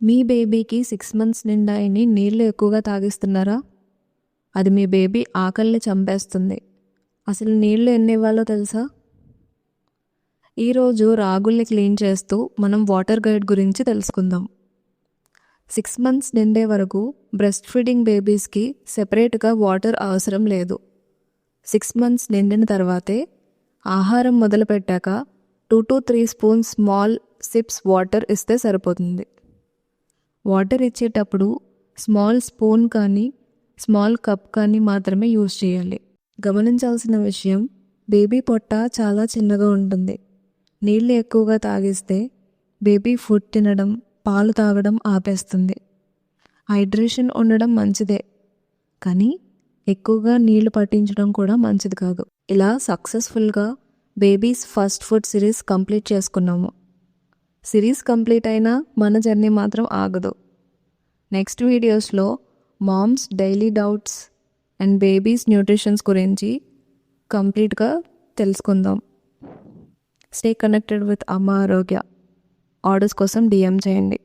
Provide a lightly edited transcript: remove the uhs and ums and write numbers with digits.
మీ బేబీకి 6 మంత్స్ నిండాయని నీళ్లు ఎక్కువగా తాగిస్తున్నారా? అది మీ బేబీ ఆకలిని చంపేస్తుంది. అసలు నీళ్లు ఎన్ని ఇవ్వాలో తెలుసా? ఈరోజు రాగుల్ని క్లీన్ చేస్తూ మనం వాటర్ గైడ్ గురించి తెలుసుకుందాం. 6 మంత్స్ నిండే వరకు బ్రెస్ట్ ఫీడింగ్ బేబీస్కి సెపరేట్గా వాటర్ అవసరం లేదు. 6 మంత్స్ నిండిన తర్వాతే ఆహారం మొదలుపెట్టాక 2 to 3 spoons small SIPs water ఇస్తే సరిపోతుంది. వాటర్ ఇచ్చేటప్పుడు స్మాల్ స్పూన్ కానీ స్మాల్ కప్ కానీ మాత్రమే యూజ్ చేయాలి. గమనించాల్సిన విషయం, బేబీ పొట్ట చాలా చిన్నగా ఉంటుంది. నీళ్ళు ఎక్కువగా తాగిస్తే బేబీ ఫుడ్ తినడం, పాలు తాగడం ఆపేస్తుంది. హైడ్రేషన్ ఉండడం మంచిదే, కానీ ఎక్కువగా నీళ్లు పట్టించడం కూడా మంచిది కాదు. ఇలా సక్సెస్ఫుల్గా babies first food series complete చేసుకున్నాము. సిరీస్ కంప్లీట్ అయినా మన జర్నీ మాత్రం ఆగదు. నెక్స్ట్ వీడియోస్లో moms daily doubts and babies nutritions గురించి కంప్లీట్గా తెలుసుకుందాం. స్టే కనెక్టెడ్ విత్ అమ్మ ఆరోగ్య. ఆర్డర్స్ కోసం DM చేయండి.